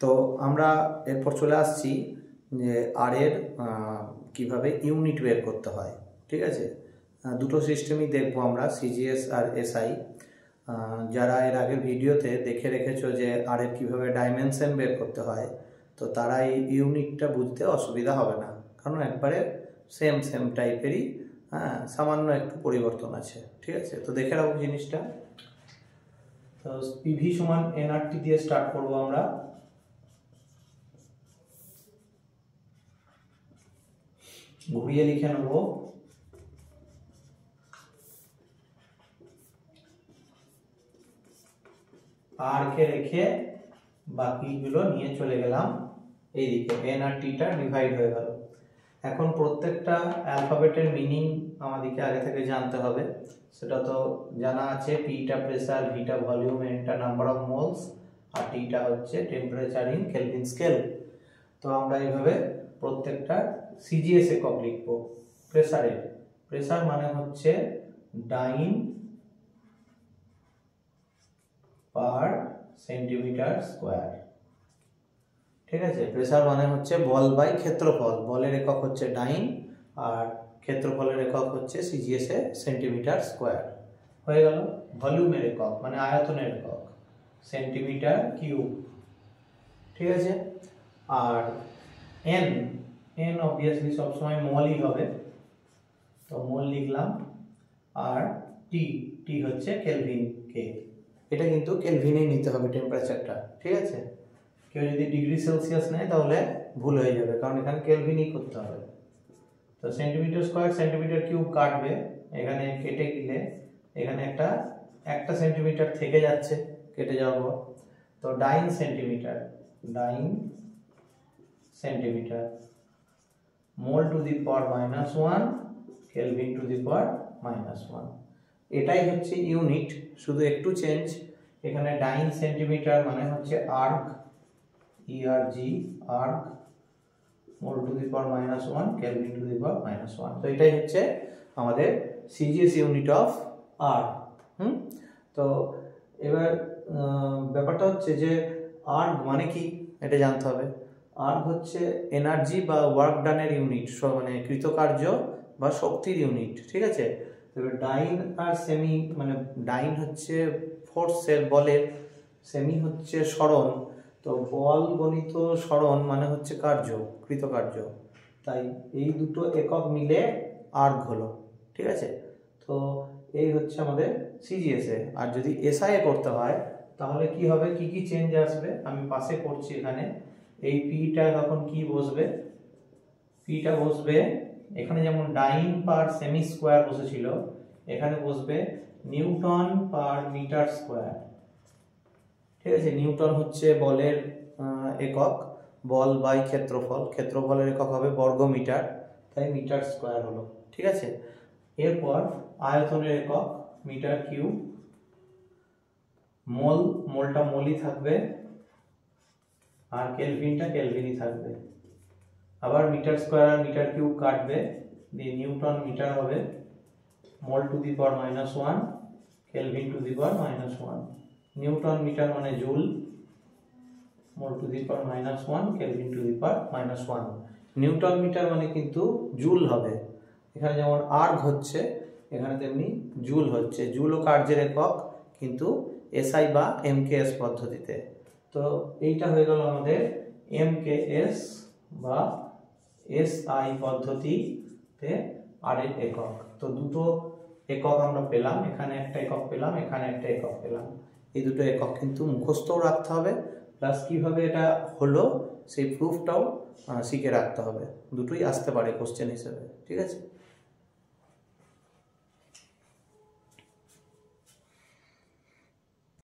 তো আমরা এরপর চলে আসছি যে আর এর কীভাবে ইউনিট বের করতে হয়। ঠিক আছে, দুটো সিস্টেমই দেখবো আমরা, সিজিএস আর এসআই। যারা এর আগের ভিডিওতে দেখে রেখেছো যে আর এর কীভাবে ডাইমেনশন বের করতে হয়, তো তারা এই ইউনিটটা বুঝতে অসুবিধা হবে না, কারণ একবারে সেম সেম টাইপেরই, সামান্য একটু পরিবর্তন আছে। ঠিক আছে, তো দেখে রাখো জিনিসটা। তো পিভি সমান এনআরটি দিয়ে স্টার্ট করবো আমরা। ঘুরিয়ে লিখে নেব আর কে রেখে বাকিগুলো নিয়ে চলে গেলাম এইদিকে, এনআরটিটা ডিভাইড হয়ে গেল। এখন প্রত্যেকটা অ্যালফাবেটের মিনিং আমাদেরকে আগে থেকে জানতে হবে, সেটা তো জানা আছে। পিটা প্রেসার, ভিটা ভলিউম, এনটা নাম্বার অফ মোলস, আর টিটা হচ্ছে টেম্পারেচার ইন কেলভিন স্কেল। তো আমরা এইভাবে প্রত্যেকটা সিজিএস একক লিখবো। প্রেসারের, প্রেসার মানে হচ্ছে ডাইন পার সেন্টিমিটার স্কোয়ার। ঠিক আছে, প্রেসার মানে হচ্ছে বল বাই ক্ষেত্রফল। বলের একক হচ্ছে ডাইন আর ক্ষেত্রফলের একক হচ্ছে সিজিএস এ সেন্টিমিটার স্কোয়ার। হয়ে গেল। ভলিউমের একক মানে আয়তনের একক সেন্টিমিটার কিউব। ঠিক আছে, আর এন, এন অবভিয়াসলি সবসময় মলই হবে, তো মল লিখলাম। আর টি, টি হচ্ছে কেলভিন কে। এটা কিন্তু কেলভিনেই নিতে হবে টেম্পারেচারটা। ঠিক আছে, কেউ যদি ডিগ্রি সেলসিয়াস নেয় তাহলে ভুল হয়ে যাবে, কারণ এখানে কেলভিনই করতে হবে। তো সেন্টিমিটার স্কোয়ার সেন্টিমিটার কিউব কাটবে, এখানে কেটে গেলে এখানে একটা সেন্টিমিটার থেকে যাচ্ছে, কেটে যাওয়ার পর। তো dyne centimetre, dyne centimetre, mole to the power -1, kelvin to the power -1। এটাই হচ্ছে ইউনিট, শুধু একটু চেঞ্জ। এখানে ডাইন সেন্টিমিটার মানে হচ্ছে erg, E R G, erg, mole to the power -1, kelvin to the power -1। তো এটাই হচ্ছে আমাদের সিজিএস ইউনিট অফ আর। তো এবার ব্যাপারটা হচ্ছে যে আর্গ মানে কি এটা জানতে হবে। আর্গ হচ্ছে এনার্জি বা ওয়ার্ক ডানের ইউনিট, মানে কৃতকার্য বা শক্তির ইউনিট। ঠিক আছে, এবার ডাইন আর সেমি, মানে ডাইন হচ্ছে ফোর্সের, বলের, সেমি হচ্ছে সরণ। তো বল গণিত সরণ মানে হচ্ছে কার্য, কৃতকার্য। তাই এই দুটো একক মিলে আর্গ হলো। ঠিক আছে, তো এই হচ্ছে আমাদের সিজিএসএ। আর যদি এসআইএ করতে হয় তাহলে কি হবে, কি কি চেঞ্জ আসবে আমি পাশে করছি এখানে। এই পিটা তখন কি বসবে, পিটা বসবে এখানে যেমন ডাইন পার সেমি স্কোয়ার বসেছিল, এখানে বসবে নিউটন পার মিটার স্কোয়ার। ঠিক আছে, নিউটন হচ্ছে বলের একক, বল বাই ক্ষেত্রফল, ক্ষেত্রফলের একক হবে বর্গ মিটার, তাই মিটার স্কোয়ার হলো। ঠিক আছে, এরপর আয়তনের একক মিটার কিউব, মোল, মোলটা মোলই থাকবে, আর কেলভিনটা কেলভিনই থাকবে। আবার মিটার স্কোয়ার আর মিটার কিউব কাটবে, দিয়ে নিউটন মিটার হবে, mole to the power -1, kelvin to the power -1। Newton metre মানে joule, mole to the power -1, kelvin to the power -1। Newton metre মানে কিন্তু জুল হবে, এখানে যেমন আর্গ হচ্ছে এখানে তেমনি জুল হচ্ছে। জুল ও কার্যের একক, কিন্তু এসআই বা এমকেএস পদ্ধতিতে। তো এইটা হয়ে গেল আমাদের এমকেএস বা এসআই পদ্ধতিতে আর এর একক। তো দুটো একক আমরা পেলাম, এখানে একটা একক পেলাম, এখানে একটা একক পেলাম। এই দুটো একক কিন্তু মুখস্থও রাখতে হবে, প্লাস কিভাবে এটা হলো সেই প্রুফটাও শিখে রাখতে হবে। দুটোই আসতে পারে কোশ্চেন হিসেবে। ঠিক আছে।